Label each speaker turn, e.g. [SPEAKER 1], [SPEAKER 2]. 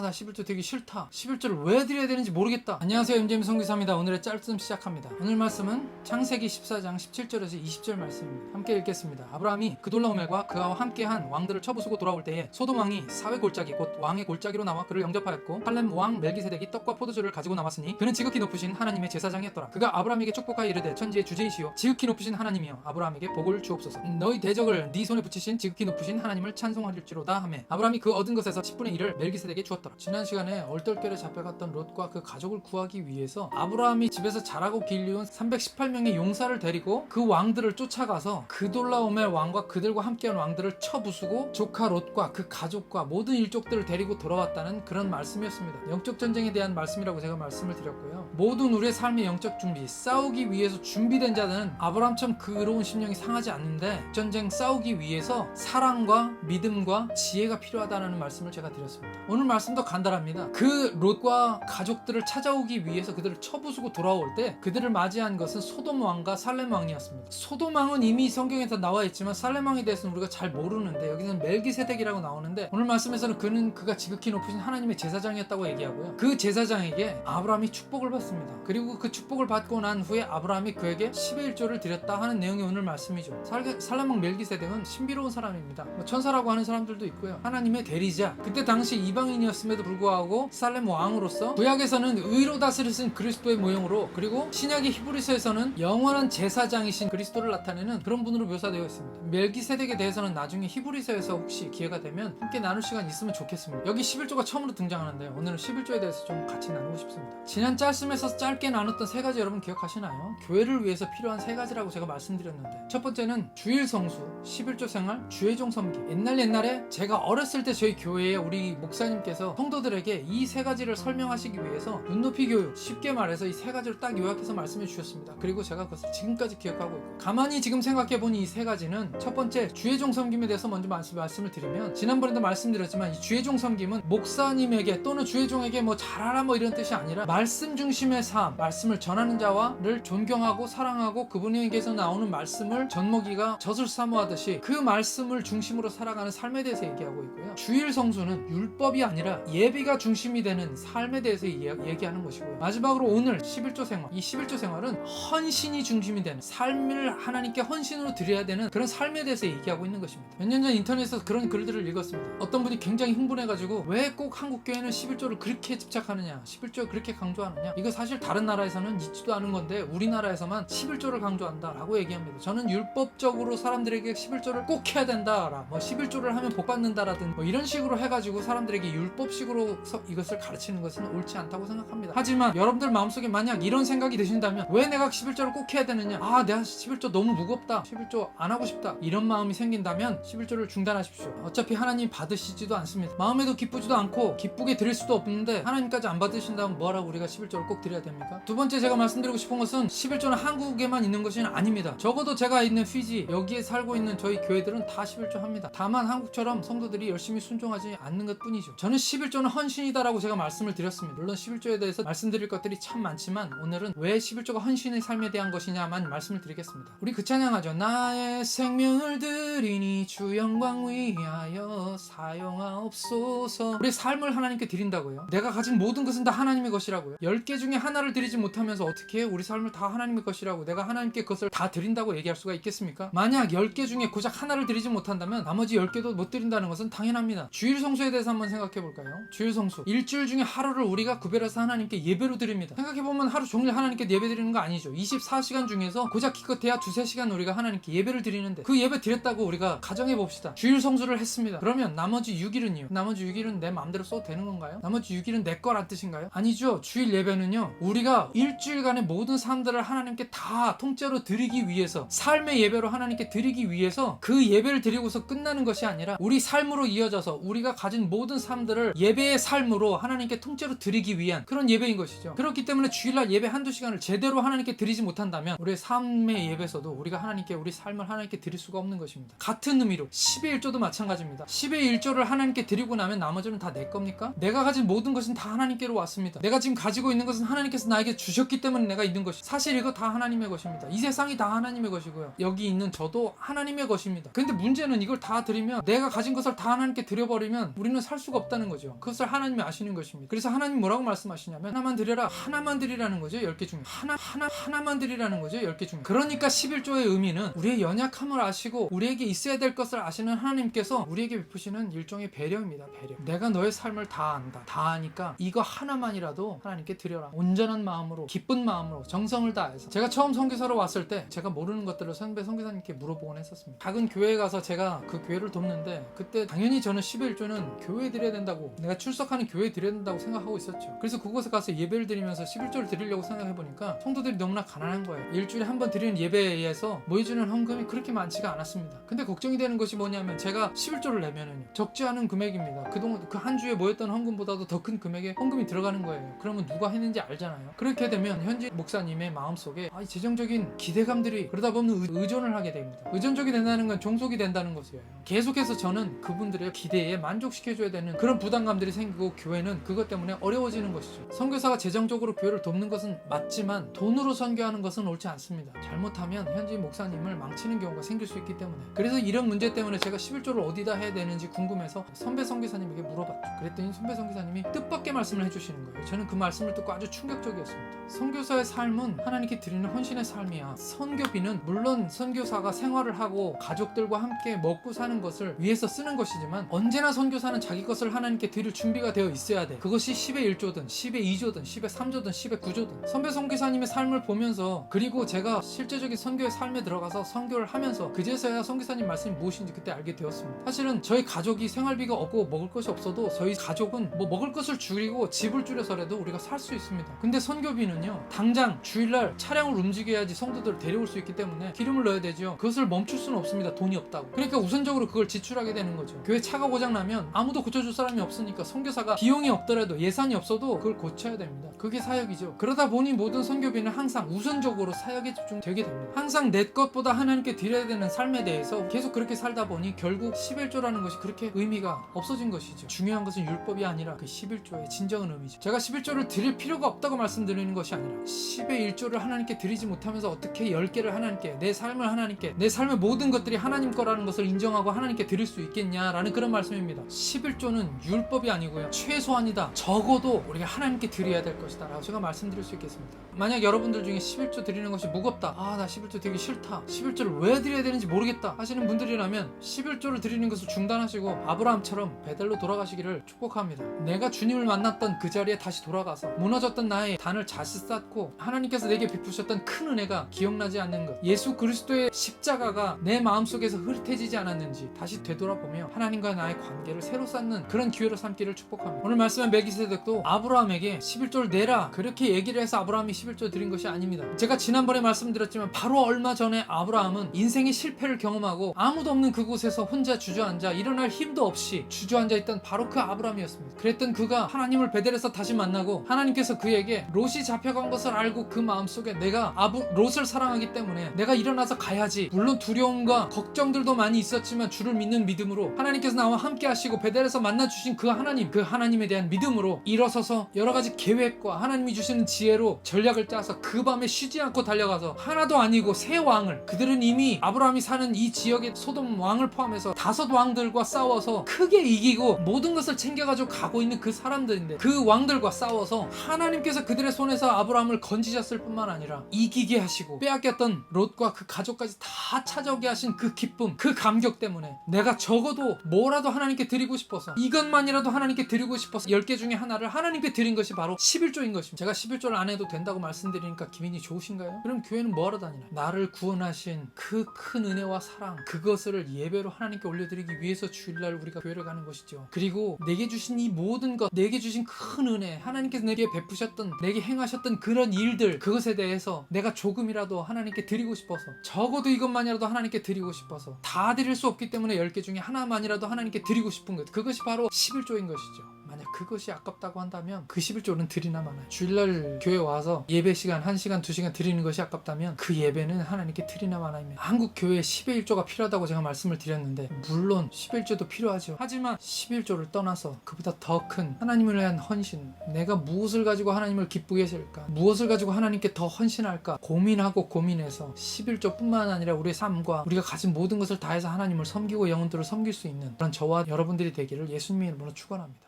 [SPEAKER 1] 나 11조 되기 싫다. 11조를 왜 드려야 되는지 모르겠다. 안녕하세요, MJM 성기사입니다. 오늘의 짤씀 시작합니다. 오늘 말씀은 창세기 14장 17절에서 20절 말씀입니다. 함께 읽겠습니다. 아브라함이 그돌라오멜과 그와 함께한 왕들을 쳐부수고 돌아올 때에 소돔 왕이 사회 골짜기 곧 왕의 골짜기로 나와 그를 영접하였고 살렘 왕 멜기세덱이 떡과 포도주를 가지고 나왔으니 그는 지극히 높으신 하나님의 제사장이었더라. 그가 아브라함에게 축복하여 이르되 천지의 주제이시오 지극히 높으신 하나님이여 아브라함에게 복을 주옵소서. 너희 대적을 네 손에 붙이신 지극히 높으신 하나님을 찬송하릴지로다 하매 아브라함이 그 얻은 것에서 10분의 1을 멜기세덱에게 주었더라. 지난 시간에 얼떨결에 잡혀갔던 롯과 그 가족을 구하기 위해서 아브라함이 집에서 자라고 길리운 318명의 용사를 데리고 그 왕들을 쫓아가서 그돌라오멜 왕과 그들과 함께한 왕들을 쳐부수고 조카 롯과 그 가족과 모든 일족들을 데리고 돌아왔다는 그런 말씀이었습니다. 영적 전쟁에 대한 말씀이라고 제가 말씀을 드렸고요. 모든 우리의 삶의 영적 준비, 싸우기 위해서 준비된 자들은 아브라함처럼 그로운 심령이 상하지 않는데 전쟁 싸우기 위해서 사랑과 믿음과 지혜가 필요하다는 말씀을 제가 드렸습니다. 오늘 말씀도 간단합니다. 그 롯과 가족들을 찾아오기 위해서 그들을 쳐부수고 돌아올 때 그들을 맞이한 것은 소돔 왕과 살렘 왕이었습니다. 소돔 왕은 이미 성경에서 나와 있지만 살렘 왕에 대해서는 우리가 잘 모르는데 여기서는 멜기세덱이라고 나오는데 오늘 말씀에서는 그가 지극히 높으신 하나님의 제사장이었다고 얘기하고요. 그 제사장에게 아브라함이 축복을 받습니다. 그리고 그 축복을 받고 난 후에 아브라함이 그에게 10의 1조를 드렸다 하는 내용이 오늘 말씀이죠. 살렘 왕 멜기세덱은 신비로운 사람입니다. 천사라고 하는 사람들도 있고요. 하나님의 대리자, 그때 당시 이방인이었음에도 불구하고 살렘 왕으로서 구약에서는 의로 다스리신 그리스도의 모형으로 그리고 신약의 히브리서에서는 영원한 제사장이신 그리스도를 나타내는 그런 분으로 묘사되어 있습니다. 멜기세덱에 대해서는 나중에 히브리서에서 혹시 기회가 되면 함께 나눌 시간 있으면 좋겠습니다. 여기 11조가 처음으로 등장하는데 오늘은 11조에 대해서 좀 같이 나누고 싶습니다. 지난 짤씀에서 짧게 나눴던 세 가지 여러분 기억하시나요? 교회를 위해서 필요한 세 가지라고 제가 말씀드렸는데 첫 번째는 주일 성수, 11조 생활, 주의 종 섬기. 옛날에 제가 어렸을 때 저희 교회에 우리 목사님께서 성도들에게 이 세 가지를 설명하시기 위해서 눈높이 교육, 쉽게 말해서 이 세 가지를 딱 요약해서 말씀해 주셨습니다. 그리고 제가 그것을 지금까지 기억하고 있고 가만히 지금 생각해보니 이 세 가지는 첫 번째 주의 종 섬김에 대해서 먼저 말씀을 드리면 지난번에도 말씀드렸지만 이 주의 종 섬김은 목사님에게 또는 주의 종에게 뭐 잘하라 뭐 이런 뜻이 아니라 말씀 중심의 삶, 말씀을 전하는 자와를 존경하고 사랑하고 그분에게서 나오는 말씀을 젖먹이가 젖을 사모하듯이 그 말씀을 중심으로 살아가는 삶에 대해서 얘기하고 있고요. 주일 성수는 율법이 아니라 예비가 중심이 되는 삶에 대해서 얘기하는 것이고요. 마지막으로 오늘 11조 생활, 이 11조 생활은 헌신이 중심이 되는 삶을 하나님께 헌신으로 드려야 되는 그런 삶에 대해서 얘기하고 있는 것입니다. 몇 년 전 인터넷에서 그런 글들을 읽었습니다. 어떤 분이 굉장히 흥분해가지고 왜 꼭 한국교회는 11조를 그렇게 집착하느냐, 11조를 그렇게 강조하느냐, 이거 사실 다른 나라에서는 있지도 않은 건데 우리나라에서만 11조를 강조한다 라고 얘기합니다. 저는 율법적으로 사람들에게 11조를 꼭 해야 된다, 뭐 11조를 하면 복 받는다라든 뭐 이런 식으로 해가지고 사람들에게 율법식으로 이것을 가르치는 것은 옳지 않다고 생각합니다. 하지만 여러분들 마음속에 만약 이런 생각이 드신다면 왜 내가 11조를 꼭 해야 되느냐, 내가 11조 너무 무겁다, 11조 안 하고 싶다, 이런 마음이 생긴다면 11조를 중단하십시오. 어차피 하나님 받으시지도 않습니다. 마음에도 기쁘지도 않고 기쁘게 드릴 수도 없는데 하나님까지 안 받으신다면 뭐라고 우리가 11조를 꼭 드려야 됩니까? 두 번째 제가 말씀드리고 싶은 것은 11조는 한국에만 있는 것이 아닙니다. 적어도 제가 있는 피지, 여기에 살고 있는 저희 교회들은 다 11조 합니다. 다만 한국처럼 성도들이 열심히 순종하지 않는 것 뿐이죠. 저는 11조는 헌신이다라고 제가 말씀을 드렸습니다. 물론 11조에 대해서 말씀드릴 것들이 참 많지만 오늘은 왜 11조가 헌신의 삶에 대한 것이냐만 말씀을 드리겠습니다. 우리 그 찬양하죠. 나의 생명을 드리니 주 영광 위하여 사용하옵소서. 우리 삶을 하나님께 드린다고요. 내가 가진 모든 것은 다 하나님의 것이라고요. 10개 중에 하나를 드리지 못하면서 어떻게 우리 삶을 다 하나님의 것이라고 내가 하나님께 그것을 다 드린다고 얘기할 수가 있겠습니까? 만약 10개 중에 고작 하나를 드리지 못한다면 나머지 10개도 못 드린다는 것은 당연합니다. 주일 성수에 대해서 한번 생각해 볼까요? 주일 성수, 일주일 중에 하루를 우리가 구별해서 하나님께 예배로 드립니다. 생각해보면 하루 종일 하나님께 예배 드리는 거 아니죠. 24시간 중에서 고작 기껏해야 2-3시간 우리가 하나님께 예배를 드리는데 그 예배 드렸다고 우리가 가정해봅시다. 주일 성수를 했습니다. 그러면 나머지 6일은요? 나머지 6일은 내 마음대로 써도 되는 건가요? 나머지 6일은 내 거란 뜻인가요? 아니죠. 주일 예배는요, 우리가 일주일간의 모든 삶들을 하나님께 다 통째로 드리기 위해서, 삶의 예배로 하나님께 드리기 위해서 그 예배를 드리고서 끝나는 것이 아니라 우리 삶으로 이어져서 우리가 가진 모든 삶들을 예배의 삶으로 하나님께 통째로 드리기 위한 그런 예배인 것이죠. 그렇기 때문에 주일날 예배 1-2시간을 제대로 하나님께 드리지 못한다면 우리의 삶의 예배에서도 우리가 하나님께 우리 삶을 하나님께 드릴 수가 없는 것입니다. 같은 의미로 10의 1조도 마찬가지입니다. 10의 1조를 하나님께 드리고 나면 나머지는 다 내 겁니까? 내가 가진 모든 것은 다 하나님께로 왔습니다. 내가 지금 가지고 있는 것은 하나님께서 나에게 주셨기 때문에 내가 있는 것이, 사실 이거 다 하나님의 것입니다. 이 세상이 다 하나님의 것이고요. 여기 있는 저도 하나님의 것입니다. 근데 문제는 이걸 다 드리면, 내가 가진 것을 다 하나님께 드려버리면 우리는 살 수가 없다는 거죠. 그것을 하나님이 아시는 것입니다. 그래서 하나님 뭐라고 말씀하시냐면 하나만 드려라. 하나만 드리라는 거죠. 10개 중에 하나만 드리라는 거죠. 10개 중에. 그러니까 11조의 의미는 우리의 연약함을 아시고 우리에게 있어야 될 것을 아시는 하나님께서 우리에게 베푸시는 일종의 배려입니다. 배려. 내가 너의 삶을 다 안다. 다 아니까 이거 하나만이라도 하나님께 드려라. 온전한 마음으로, 기쁜 마음으로, 정성을 다해서. 제가 처음 선교사로 왔을 때 제가 모르는 것들을 선교사님께 물어보곤 했었습니다. 작은 교회에 가서 제가 그 교회를 돕는데 그때 당연히 저는 11조는 교회에 드려야 된다고, 내가 출석하는 교회에 드려야 된다고 생각하고 있었죠. 그래서 그곳에 가서 예배를 드리면서 11조를 드리려고 생각해보니까 성도들이 너무나 가난한 거예요. 일주일에 한 번 드리는 예배에 의해서 모여주는 헌금이 그렇게 많지가 않았습니다. 근데 걱정이 되는 것이 뭐냐면 제가 11조를 내면은요, 적지 않은 금액입니다. 그동안 그 한 주에 모였던 헌금보다도 더 큰 금액의 헌금이 들어가는 거예요. 그러면 누가 했는지 알잖아요. 그렇게 되면 현지 목사님의 마음속에 재정적인 기대감들이, 그러다 보면 의존을 하게 됩니다. 의존적이 된다는 건 종속이 된다는 것이에요. 계속해서 저는 그분들의 기대에 만족시켜줘야 되는 그런 부담감들이 생기고 교회는 그것 때문에 어려워지는 것이죠. 선교사가 재정적으로 교회를 돕는 것은 맞지만 돈으로 선교하는 것은 옳지 않습니다. 잘못하면 현지 목사님을 망치는 경우가 생길 수 있기 때문에. 그래서 이런 문제 때문에 제가 11조를 어디다 해야 되는지 궁금해서 선배 선교사님에게 물어봤죠. 그랬더니 선배 선교사님이 뜻밖의 말씀을 해주시는 거예요. 저는 그 말씀을 듣고 아주 충격적이었습니다. 선교사의 삶은 하나님께 드리는 헌신의 삶이야. 선교비는 물론 선교사가 생활을 하고 가족들과 함께 먹고 사는 것을 위해서 쓰는 것이지만 언제나 선교사는 자기 것을 하나님께 드릴 준비가 되어 있어야 돼. 그것이 10의 1조든 10의 2조든 10의 3조든 10의 9조든. 선배 선교사님의 삶을 보면서, 그리고 제가 실제적인 선교의 삶에 들어가서 선교를 하면서 그제서야 선교사님 말씀이 무엇인지 그때 알게 되었습니다. 사실은 저희 가족이 생활비가 없고 먹을 것이 없어도 저희 가족은 먹을 것을 줄이고 집을 줄여서라도 우리가 살 수 있습니다. 근데 선교비는요, 당장 주일날 차량을 움직여야지 성도들을 데려올 수 있기 때문에 기름을 넣어야 되죠. 그것을 멈출 수는 없습니다. 돈이 없다고. 그러니까 우선적으로 그걸 지출하게 되는 거죠. 교회 차가 고장나면 아무도 고쳐줄 사람이 없으니까 선교사가 비용이 없더라도, 예산이 없어도 그걸 고쳐야 됩니다. 그게 사역이죠. 그러다 보니 모든 선교비는 항상 우선적으로 사역에 집중되게 됩니다. 항상 내 것보다 하나님께 드려야 되는 삶에 대해서 계속 그렇게 살다 보니 결국 11조라는 것이 그렇게 의미가 없어진 것이죠. 중요한 것은 율법이 아니라 그 11조의 진정한 의미죠. 제가 11조를 드릴 필요가 없다고 말씀드리는 것이 아니라 10의 1조를 하나님께 드리지 못하면서 어떻게 10개를 하나님께, 내 삶을 하나님께, 내 삶의 모든 것들이 하나님 거라는 것을 인정하고 하나님께 드릴 수 있겠냐라는 그런 말씀입니다. 11조는 율법이 아니고요, 최소한이다, 적어도 우리가 하나님께 드려야 될 것이다 라고 제가 말씀드릴 수 있겠습니다. 만약 여러분들 중에 11조 드리는 것이 무겁다, 나 11조 되기 싫다, 11조를 왜 드려야 되는지 모르겠다 하시는 분들이라면 11조를 드리는 것을 중단하시고 아브라함처럼 베델로 돌아가시기를 축복합니다. 내가 주님을 만났던 그 자리에 다시 돌아가서 무너졌던 나의 단을 다시 쌓고 하나님께서 내게 베푸셨던 큰 은혜가 기억나지 않는 것, 예수 그리스도의 십자가가 내 마음속에서 흐릿해지지 않았는지 다시 되돌아보며 하나님과 나의 관계를 새로 쌓는 그런 기회로 삼기를 축복합니다. 오늘 말씀한 멜기세덱도 아브라함에게 11조를 내라 그렇게 얘기를 해서 아브라함이 11조 드린 것이 아닙니다. 제가 지난번에 말씀드렸지만 바로 얼마 전에 아브라함은 인생의 실패를 경험하고 아무도 없는 그곳에서 혼자 주저앉아 일어날 힘도 없이 주저앉아 있던 바로 그 아브라함이었습니다. 그랬던 그가 하나님을 베델에서 다시 만나고 하나님께서 그에게 롯이 잡혀간 것을 알고 그 마음속에 내가 롯을 사랑하기 때문에 내가 일어나서 가야지, 물론 두려움과 걱정들도 많이 있었지만 주를 믿는 믿음으로 하나님께서 나와 함께 하시고 베델에서 만나주신 그 하나님, 그 하나님에 대한 믿음으로 일어서서 여러 가지 계획과 하나님이 주시는 지혜로 전략을 짜서 그 밤에 쉬지 않고 달려가서 하나도 아니고 세 왕을, 그들은 이미 아브라함이 사는 이 지역의 소돔 왕을 포함해서 5 왕들과 싸워서 크게 이기고 모든 것을 챙겨가지고 가고 있는 그 사람들인데, 그 왕들과 싸워서 하나님께서 그들의 손에서 아브라함을 건지셨을 뿐만 아니라 이기게 하시고 빼앗겼던 롯과 그 가족까지 다 찾아오게 하신 그 기쁨, 그 감격 때문에 내가 적어도 뭐라도 하나님께 드리고 싶어서, 이것만이라도 하나님께 드리고 싶어서 10개 중에 하나를 하나님께 드린 것이 바로 11조인 것입니다. 제가 11조를 안 해도 된다고 말씀드리니까 기분이 좋으신가요? 그럼 교회는 뭐하러 다니나? 나를 구원하신 그 큰 은혜와 사랑, 그것을 예배로 하나님께 올려드리기 위해서 주일날 우리가 교회를 가는 것이죠. 그리고 내게 주신 이 모든 것, 내게 주신 큰 은혜, 하나님께서 내게 베푸셨던, 내게 행하셨던 그런 일들, 그것에 대해서 내가 조금이라도 하나님께 드리고 싶어서, 적어도 이것만이라도 하나님께 드리고 싶어서, 다 드릴 수 없기 때문에 10개 중에 하나만이라도 하나님께 드리고 싶은 것, 그것이 바로 11조인 것이죠. 만약 그것이 아깝다고 한다면 그 11조는 드리나 마나요. 주일날 교회 와서 예배 시간 1시간 2시간 드리는 것이 아깝다면 그 예배는 하나님께 드리나 마나입니다. 한국 교회에 10의 1조가 필요하다고 제가 말씀을 드렸는데 물론 11조도 필요하죠. 하지만 11조를 떠나서 그보다 더 큰 하나님을 위한 헌신, 내가 무엇을 가지고 하나님을 기쁘게 하실까, 무엇을 가지고 하나님께 더 헌신할까 고민하고 고민해서 11조뿐만 아니라 우리의 삶과 우리가 가진 모든 것을 다해서 하나님을 섬기고 영혼들을 섬길 수 있는 그런 저와 여러분들이 되기를 예수님의 이름으로 축원합니다.